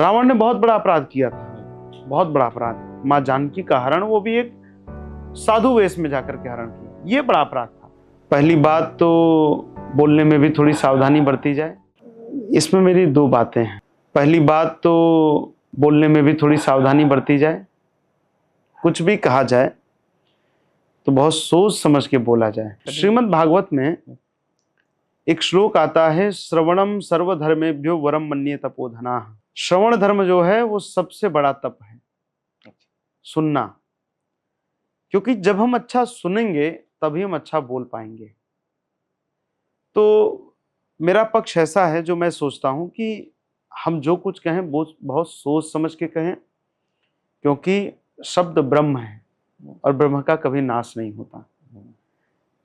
रावण ने बहुत बड़ा अपराध किया था, बहुत बड़ा अपराध। माँ जानकी का हरण, वो भी एक साधु वेश में जाकर के हरण किया, ये बड़ा अपराध था। पहली बात तो बोलने में भी थोड़ी सावधानी बरती जाए। इसमें मेरी दो बातें हैं। पहली बात तो बोलने में भी थोड़ी सावधानी बरती जाए। कुछ भी कहा जाए तो बहुत सोच समझ के बोला जाए। श्रीमद् भागवत में एक श्लोक आता है, श्रवणम सर्वधर्मेभ्यो वरम मन्ये तपोधनाः। श्रवण धर्म जो है वो सबसे बड़ा तप है, सुनना। क्योंकि जब हम अच्छा सुनेंगे तभी हम अच्छा बोल पाएंगे। तो मेरा पक्ष ऐसा है जो मैं सोचता हूं कि हम जो कुछ कहें वो बहुत सोच समझ के कहें, क्योंकि शब्द ब्रह्म है और ब्रह्म का कभी नाश नहीं होता।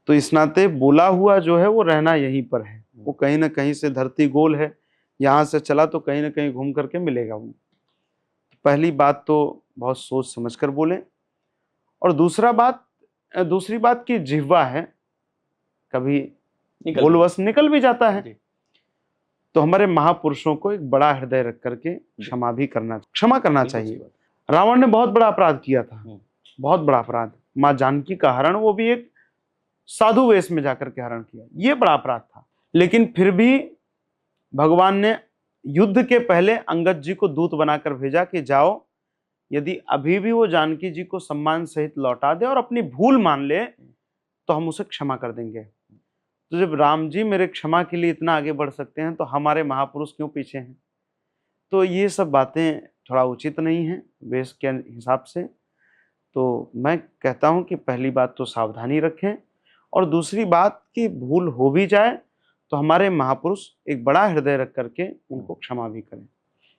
तो इस नाते बोला हुआ जो है वो रहना यहीं पर है, वो कहीं ना कहीं से, धरती गोल है, यहाँ से चला तो कहीं ना कहीं घूम करके मिलेगा वो। पहली बात तो बहुत सोच समझ कर बोलें। और दूसरी बात की जिह्वा है, कभी बोलवश निकल भी जाता है, तो हमारे महापुरुषों को एक बड़ा हृदय रख करके क्षमा करना चाहिए। रावण ने बहुत बड़ा अपराध किया था, बहुत बड़ा अपराध। माँ जानकी का हरण, वो भी एक साधु वेश में जाकर के हरण किया, ये बड़ा अपराध था। लेकिन फिर भी भगवान ने युद्ध के पहले अंगद जी को दूत बनाकर भेजा कि जाओ, यदि अभी भी वो जानकी जी को सम्मान सहित लौटा दे और अपनी भूल मान ले तो हम उसे क्षमा कर देंगे। तो जब राम जी मेरे क्षमा के लिए इतना आगे बढ़ सकते हैं तो हमारे महापुरुष क्यों पीछे हैं? तो ये सब बातें थोड़ा उचित नहीं है वेश के हिसाब से। तो मैं कहता हूं कि पहली बात तो सावधानी रखें, और दूसरी बात कि भूल हो भी जाए तो हमारे महापुरुष एक बड़ा हृदय रख करके उनको क्षमा भी करें,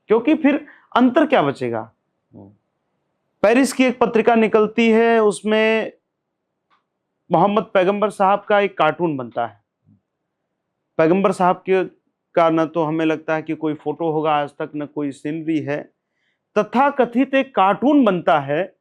क्योंकि फिर अंतर क्या बचेगा। पेरिस की एक पत्रिका निकलती है, उसमें मोहम्मद पैगंबर साहब का एक कार्टून बनता है। पैगंबर साहब के का न तो हमें लगता है कि कोई फोटो होगा आज तक, न कोई सीनरी है, तथाकथित एक कार्टून बनता है।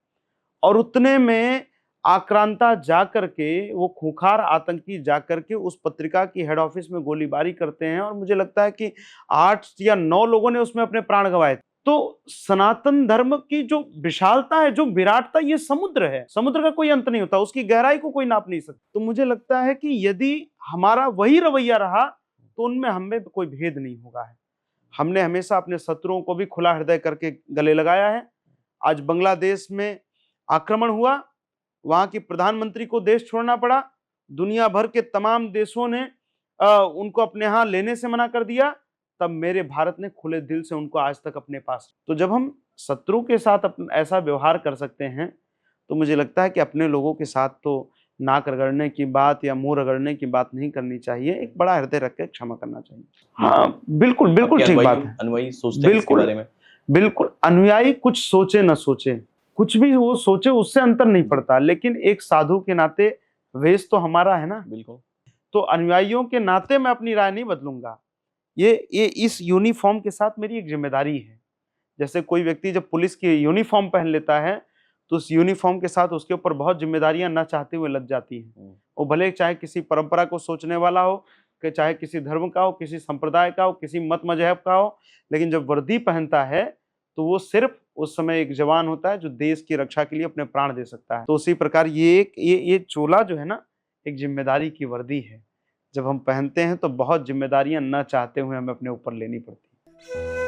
और उतने में आक्रांता जाकर के, वो खूंखार आतंकी जाकर के उस पत्रिका की हेड ऑफिस में गोलीबारी करते हैं, और मुझे लगता है कि 8 या 9 लोगों ने उसमें अपने प्राण गंवाए। तो सनातन धर्म की जो विशालता है, जो विराटता, ये समुद्र है, समुद्र का कोई अंत नहीं होता, उसकी गहराई को कोई नाप नहीं सकता। तो मुझे लगता है कि यदि हमारा वही रवैया रहा तो उनमें हमें कोई भेद नहीं होगा है। हमने हमेशा अपने शत्रुओं को भी खुला हृदय करके गले लगाया है। आज बांग्लादेश में आक्रमण हुआ, वहां की प्रधानमंत्री को देश छोड़ना पड़ा, दुनिया भर के तमाम देशों ने उनको अपने यहां लेने से मना कर दिया, तब मेरे भारत ने खुले दिल से उनको आज तक अपने पास। तो जब हम शत्रु के साथ ऐसा व्यवहार कर सकते हैं तो मुझे लगता है कि अपने लोगों के साथ तो नाक रगड़ने की बात या मुंह रगड़ने की बात नहीं करनी चाहिए, एक बड़ा हृदय रख के क्षमा करना चाहिए। हाँ बिल्कुल बिल्कुल ठीक बात है। अनुयायी सोचते हैं इसके बारे में? बिल्कुल, अनुयायी कुछ सोचे न सोचे, कुछ भी वो सोचे उससे अंतर नहीं पड़ता, लेकिन एक साधु के नाते वेश तो हमारा है ना। बिल्कुल। तो अनुयायियों के नाते मैं अपनी राय नहीं बदलूंगा। ये इस यूनिफॉर्म के साथ मेरी एक जिम्मेदारी है। जैसे कोई व्यक्ति जब पुलिस की यूनिफॉर्म पहन लेता है तो उस यूनिफॉर्म के साथ उसके ऊपर बहुत जिम्मेदारियां न चाहते हुए लग जाती हैं। वो भले चाहे किसी परंपरा को सोचने वाला हो, कि चाहे किसी धर्म का हो, किसी संप्रदाय का हो, किसी मत मजहब का हो, लेकिन जब वर्दी पहनता है तो वो सिर्फ उस समय एक जवान होता है जो देश की रक्षा के लिए अपने प्राण दे सकता है। तो उसी प्रकार ये चोला जो है ना, एक जिम्मेदारी की वर्दी है। जब हम पहनते हैं तो बहुत जिम्मेदारियां न चाहते हुए हमें अपने ऊपर लेनी पड़ती है।